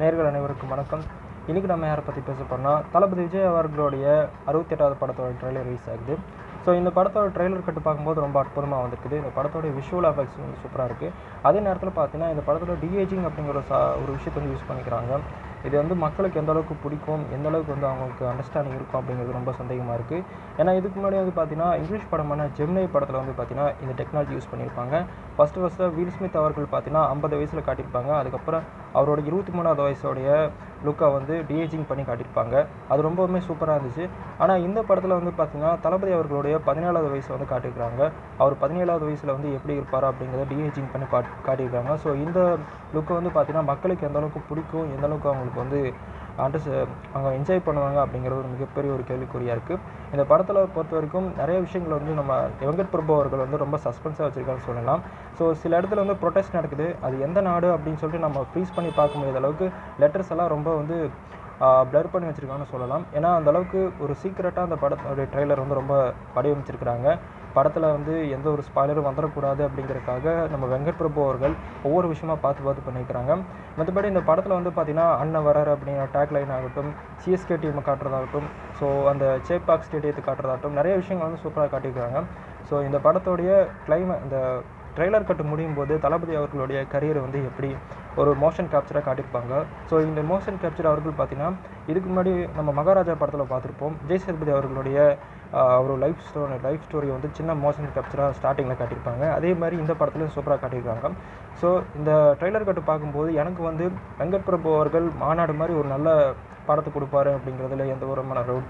நேயர்கள் அனைவருக்கும் வணக்கம். இன்றைக்கி நம்ம யாரை பற்றி பேச போனால் தளபதி விஜய் அவர்களுடைய 68வது படத்தோட ட்ரெய்லர் ரிலீஸ் ஆகுது. ஸோ இந்த படத்தோட ட்ரெய்லர் கட்டு பார்க்கும்போது ரொம்ப அற்புதமாக வந்திருக்குது. இந்த படத்தோட விஷுவல் எஃபெக்ட்ஸ் வந்து சூப்பராக இருக்குது. அதே நேரத்தில் பார்த்தீங்கன்னா இந்த படத்தோட டிஏஜிங் அப்படிங்கிற ஒரு விஷயத்தை வந்து யூஸ் பண்ணிக்கிறாங்க. இது வந்து மக்களுக்கு எந்த அளவுக்கு பிடிக்கும், எந்த அளவுக்கு வந்து அவங்களுக்கு அண்டர்ஸ்டாண்டிங் இருக்கும் அப்படிங்கிறது ரொம்ப சந்தேகமாக இருக்குது. ஏன்னா இதுக்கு முன்னாடி வந்து பார்த்தீங்கன்னா இங்கிலீஷ் படமான ஜெமினி படத்தில் வந்து பார்த்தீங்கன்னா இந்த டெக்னாலஜி யூஸ் பண்ணியிருப்பாங்க. ஃபஸ்ட்டு வில் ஸ்மித் அவர்கள் பார்த்தீங்கன்னா 50 வயசில் காட்டியிருப்பாங்க. அதுக்கப்புறம் அவரோட 23வது வயசோடைய லுக்கை வந்து டிஏஜிங் பண்ணி காட்டியிருப்பாங்க. அது ரொம்பவுமே சூப்பராக இருந்துச்சு. ஆனால் இந்த படத்தில் வந்து பார்த்தீங்கன்னா தளபதி அவர்களுடைய 17வது வயசை வந்து காட்டியிருக்காங்க. அவர் 17வது வயசில் வந்து எப்படி இருப்பார் அப்படிங்கிறத டிஏஜிங் பண்ணி காட்டியிருக்காங்க. ஸோ இந்த லுக்கை வந்து பார்த்தீங்கன்னா மக்களுக்கு எந்த அளவுக்கு பிடிக்கும், எந்த அளவுக்கு அவங்களுக்கு வந்து அவங்க என்ஜாய் பண்ணுவாங்க அப்படிங்கிறது ஒரு மிகப்பெரிய ஒரு கேள்விக்குறியாக இருக்குது. இந்த படத்தில் பொறுத்த வரைக்கும் நிறைய விஷயங்கள் வந்து நம்ம வெங்கட் பிரபு அவர்கள் வந்து ரொம்ப சஸ்பென்ஸாக வச்சுருக்காங்கன்னு சொல்லலாம். ஸோ சில இடத்துல வந்து ப்ரொட்டஸ்ட் நடக்குது. அது எந்த நாடு அப்படின்னு சொல்லிட்டு நம்ம ஃப்ரீஸ் பண்ணி பார்க்க முடியாத அளவுக்கு லெட்டர்ஸ் எல்லாம் ரொம்ப வந்து பிளர் பண்ணி வச்சுருக்காங்கன்னு சொல்லலாம். ஏன்னா அந்தளவுக்கு ஒரு சீக்ரெட்டாக அந்த படத்தோடைய ட்ரெய்லர் வந்து ரொம்ப வடிவமைச்சிருக்கிறாங்க. படத்தில் வந்து எந்த ஒரு ஸ்பாய்லரும் வந்துடக்கூடாது அப்படிங்கிறதுக்காக நம்ம வெங்கட் பிரபு அவர்கள் ஒவ்வொரு விஷயமா பார்த்து பண்ணிக்கிறாங்க. மற்றபடி இந்த படத்தில் வந்து பார்த்திங்கன்னா அண்ணன் வரார் அப்படிங்கிற டேக்லைன் ஆகட்டும், சிஎஸ்கே டீமை காட்டுறதாகட்டும், ஸோ அந்த சேப்பாக் ஸ்டேடியத்தை காட்டுறதாகட்டும் நிறைய விஷயங்கள் வந்து சூப்பராக காட்டியிருக்காங்க. ஸோ இந்த படத்தோடைய இந்த ட்ரெய்லர் கட்டு முடியும் போது தளபதி அவர்களுடைய கரியரை வந்து எப்படி ஒரு மோஷன் கேப்சராக காட்டியிருப்பாங்க. ஸோ இந்த மோஷன் கேப்சர் அவர்கள் பார்த்திங்கன்னா இதுக்கு முன்னாடி நம்ம மகாராஜா படத்தில் பார்த்துருப்போம். விஜய் சேதுபதி அவர்களுடைய ஒரு லைஃப் ஸ்டோரி வந்து சின்ன மோஷன் கேப்சராக ஸ்டார்டிங்கில் காட்டியிருப்பாங்க. அதே மாதிரி இந்த படத்துலையும் சூப்பராக காட்டியிருக்காங்க. ஸோ இந்த ட்ரெய்லர் கட்டு பார்க்கும்போது எனக்கு வந்து வெங்கட் பிரபு அவர்கள் மாநாடு மாதிரி ஒரு நல்ல படத்தை கொடுப்பாரு அப்படிங்கிறதுல எந்த ஒரு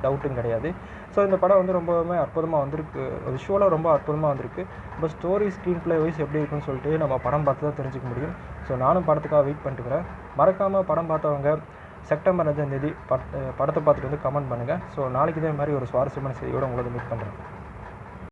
டவுட்டும் கிடையாது. ஸோ இந்த படம் வந்து ரொம்பவுமே அற்புதமாக வந்திருக்கு. விஷுவலாக ரொம்ப அற்புதமாக வந்திருக்கு. இப்போ ஸ்டோரி ஸ்க்ரீன் பிளே வைஸ் எப்படி இருக்குன்னு சொல்லிட்டு நம்ம படம் பார்த்து தான் தெரிஞ்சுக்க முடியும். ஸோ நானும் படத்துக்காக வெயிட் பண்ணிட்டுக்கிறேன். மறக்காமல் படம் பார்த்தவங்க செப்டம்பர் 5ஆம் தேதி படத்தை பார்த்துட்டு வந்து கமெண்ட் பண்ணுங்கள். ஸோ நாளைக்கு இதே மாதிரி ஒரு சுவாரஸ்யமான செய்தியோடு உங்களை மீட் பண்ணுறேன்.